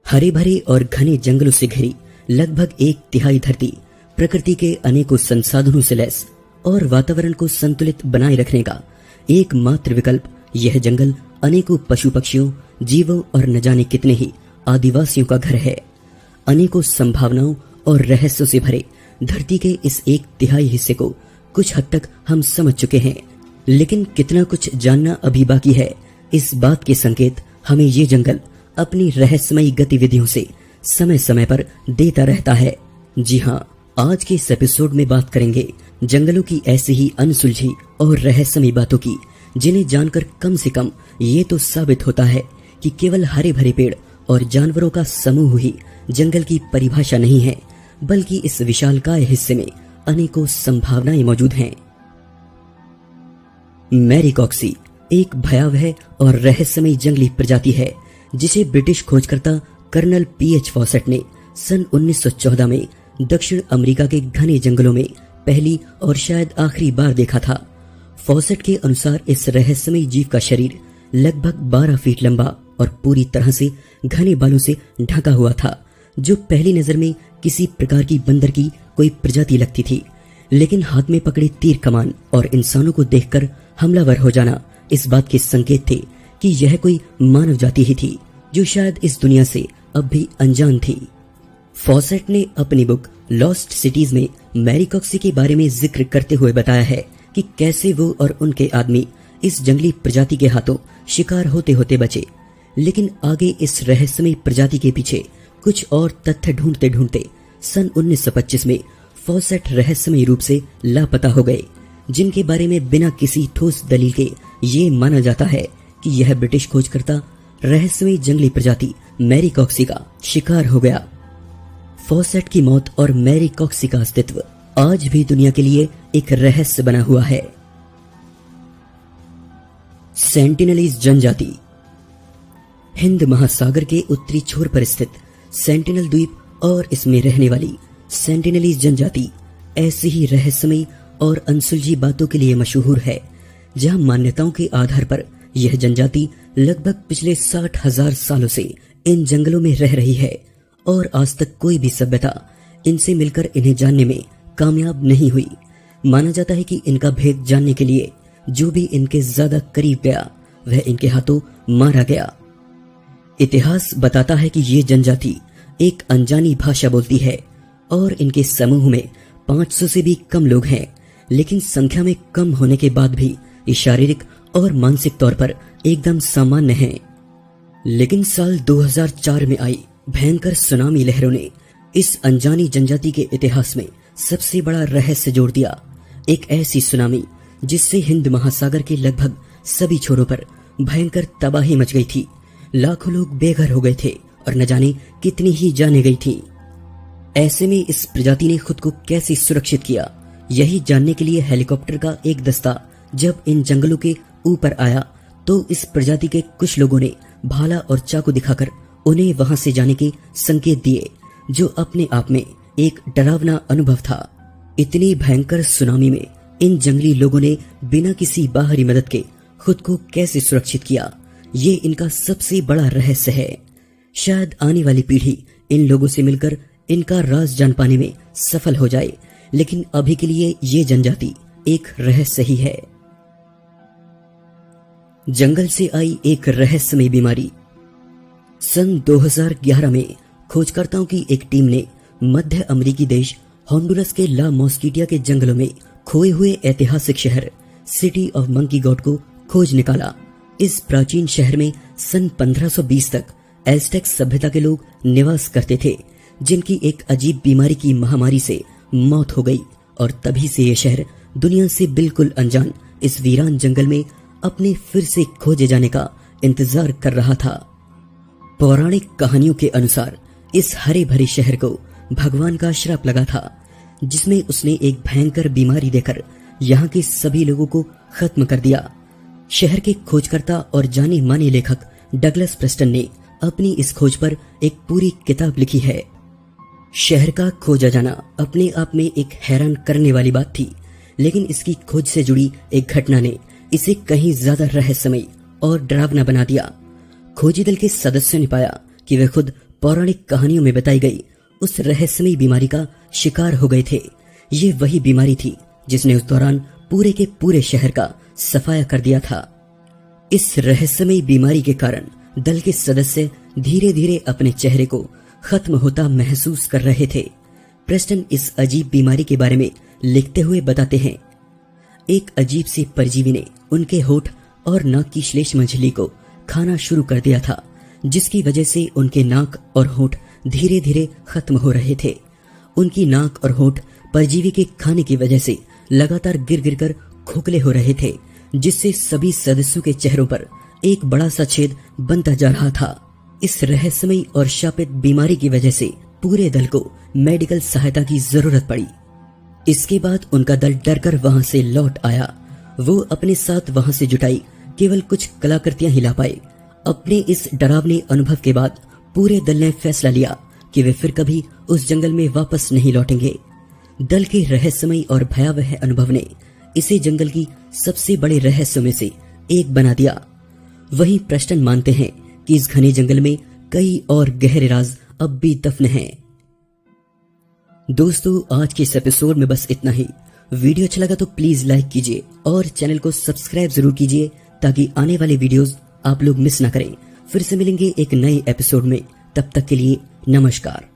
हरे भरे और घने जंगलों से घिरी लगभग 1/3 धरती प्रकृति के अनेकों संसाधनों से लैस और वातावरण को संतुलित बनाए रखने का एकमात्र विकल्प यह जंगल अनेकों पशु पक्षियों, जीवों और न जाने कितने ही आदिवासियों का घर है। अनेकों संभावनाओं और रहस्यों से भरे धरती के इस 1/3 हिस्से को कुछ हद तक हम समझ चुके हैं, लेकिन कितना कुछ जानना अभी बाकी है। इस बात के संकेत हमें ये जंगल अपनी रहस्यमयी गतिविधियों से समय समय पर देता रहता है। जी हाँ, आज के इस एपिसोड में बात करेंगे जंगलों की ऐसी ही अनसुलझी और रहस्यमयी बातों की, जिन्हें जानकर कम से कम ये तो साबित होता है कि केवल हरे भरे पेड़ और जानवरों का समूह ही जंगल की परिभाषा नहीं है, बल्कि इस विशालकाय हिस्से में अनेकों संभावनाएं मौजूद हैं। मैरीकॉक्सी एक भयावह और रहस्यमयी जंगली प्रजाति है, जिसे ब्रिटिश खोजकर्ता कर्नल पीएच फॉसेट ने सन 1914 में दक्षिण अमेरिका के घने जंगलों में पहली और शायद आखिरी बार देखा था। फॉसेट के अनुसार इस रहस्यमयी जीव का शरीर लगभग 12 फीट लंबा और पूरी तरह से घने बालों से ढका हुआ था, जो पहली नजर में किसी प्रकार की बंदर की कोई प्रजाति लगती थी। लेकिन हाथ में पकड़े तीर कमान और इंसानों को देखकर हमलावर हो जाना इस बात के संकेत थे कि यह कोई मानव जाति ही थी, जो शायद इस दुनिया से अब भी अनजान थी। फॉसेट ने अपनी बुक लॉस्ट सिटीज में मैरीकॉक्सी के बारे में जिक्र करते हुए बताया है कि कैसे वो और उनके आदमी इस जंगली प्रजाति के हाथों शिकार होते होते बचे। लेकिन आगे इस रहस्यमयी प्रजाति के पीछे कुछ और तथ्य ढूंढते ढूंढते सन 1925 में फॉसेट रहस्यमयी रूप से लापता हो गए, जिनके बारे में बिना किसी ठोस दलील के ये माना जाता है कि यह ब्रिटिश खोजकर्ता रहस्यमयी जंगली प्रजाति मैरीकॉक्सी का शिकार हो गया। फॉसेट की मौत और मैरीकॉक्सी का अस्तित्व आज भी दुनिया के लिए एक रहस्य बना हुआ है। सेंटिनलीज जनजाति हिंद महासागर के उत्तरी छोर पर स्थित सेंटिनल द्वीप और इसमें रहने वाली सेंटिनलीज जनजाति ऐसी ही रहस्यमयी और अनसुलझी बातों के लिए मशहूर है, जहां मान्यताओं के आधार पर यह जनजाति लगभग पिछले 60,000 सालों से इन जंगलों में रह रही है और आज तक कोई भी सभ्यता इनसे मिलकर इन्हें जानने में कामयाब नहीं हुई। माना जाता है कि इनका भेद जानने के लिए जो भी इनके ज्यादा करीब गया वह इनके हाथों मारा गया। इतिहास बताता है कि ये जनजाति एक अनजानी भाषा बोलती है और इनके समूह में 500 से भी कम लोग हैं, लेकिन संख्या में कम होने के बाद भी ये शारीरिक और मानसिक तौर पर एकदम सामान्य हैं। लेकिन साल 2004 में आई भयंकर सुनामी लहरों ने इस अनजानी जनजाति के इतिहास में सबसे बड़ा रहस्य जोड़ दिया। एक ऐसी सुनामी जिससे हिंद महासागर के लगभग सभी छोरों पर भयंकर तबाही मच गई थी। लाखों लोग बेघर हो गए थे और न जाने कितनी ही जाने गई थी। ऐसे में इस प्रजाति ने खुद को कैसे सुरक्षित किया, यही जानने के लिए हेलीकॉप्टर का एक दस्ता जब इन जंगलों के ऊपर आया तो इस प्रजाति के कुछ लोगों ने भाला और चाकू दिखाकर उन्हें वहां से जाने के संकेत दिए, जो अपने आप में एक डरावना अनुभव था। इतनी भयंकर सुनामी में इन जंगली लोगों ने बिना किसी बाहरी मदद के खुद को कैसे सुरक्षित किया, ये इनका सबसे बड़ा रहस्य है। शायद आने वाली पीढ़ी इन लोगों से मिलकर इनका राज जान पाने में सफल हो जाए, लेकिन अभी के लिए ये जनजाति एक रहस्य ही है। जंगल से आई एक रहस्यमयी बीमारी। सन 2011 में खोजकर्ताओं की एक टीम ने मध्य अमेरिकी देश होंडुरस के ला मॉस्किटिया के जंगलों में खोए हुए ऐतिहासिक शहर सिटी ऑफ मंकी गॉड को खोज निकाला। इस प्राचीन शहर में सन 1520 तक एज़टेक सभ्यता के लोग निवास करते थे, जिनकी एक अजीब बीमारी की महामारी से मौत हो गई, और तभी से यह शहर दुनिया से बिल्कुल अनजान इस वीरान जंगल में अपने फिर से खोजे जाने का इंतजार कर रहा था। पौराणिक कहानियों के अनुसार इस हरे भरे शहर को भगवान का श्राप लगा था, जिसमें उसने एक भयंकर बीमारी देकर यहाँ के सभी लोगों को खत्म कर दिया। शहर के खोजकर्ता और जाने माने लेखक डगलस प्रेस्टन ने अपनी इस खोज पर एक पूरी किताब लिखी है। शहर का खोजा जाना अपने आप में एक हैरान करने वाली बात थी, लेकिन इसकी खोज से जुड़ी एक घटना ने इसे कहीं ज्यादा रहस्यमयी और डरावना बना दिया। खोजी दल के सदस्यों ने पाया कि वे खुद पौराणिक कहानियों में बताई गई उस रहस्यमयी बीमारी का शिकार हो गए थे। ये वही बीमारी थी जिसने उस दौरान पूरे के पूरे शहर का सफाया कर दिया था। इस रहस्यमयी बीमारी के कारण दल के सदस्य धीरे धीरे अपने चेहरे को खत्म होता महसूस कर रहे थे। प्रेस्टन इस अजीब बीमारी के बारे में लिखते हुए बताते हैं, एक अजीब सी परजीवी ने उनके होठ और नाक की श्लेष्म झिल्ली को खाना शुरू कर दिया था, जिसकी वजह से उनके नाक और होठ धीरे धीरे खत्म हो रहे थे। उनकी नाक और होठ परजीवी के खाने की वजह से लगातार गिर गिर कर खोखले हो रहे थे, जिससे सभी सदस्यों के चेहरों पर एक बड़ा सा छेद बनता जा रहा था। इस रहस्यमयी और शापित बीमारी की वजह से पूरे दल को मेडिकल सहायता की जरूरत पड़ी। इसके बाद उनका दल डरकर वहां से लौट आया। वो अपने साथ वहां से जुटाई केवल कुछ कलाकृतियां ही ला पाए। अपने इस डरावने अनुभव के बाद पूरे दल ने फैसला लिया कि वे फिर कभी उस जंगल में वापस नहीं लौटेंगे। दल के रहस्यमयी और भयावह अनुभव ने इसे जंगल की सबसे बड़े रहस्यों में से एक बना दिया। वहीं प्रेस्टन मानते हैं कि इस घने जंगल में कई और गहरे राज अब भी दफन हैं। दोस्तों, आज के इस एपिसोड में बस इतना ही। वीडियो अच्छा लगा तो प्लीज लाइक कीजिए और चैनल को सब्सक्राइब जरूर कीजिए ताकि आने वाले वीडियोस आप लोग मिस ना करें। फिर से मिलेंगे एक नए एपिसोड में, तब तक के लिए नमस्कार।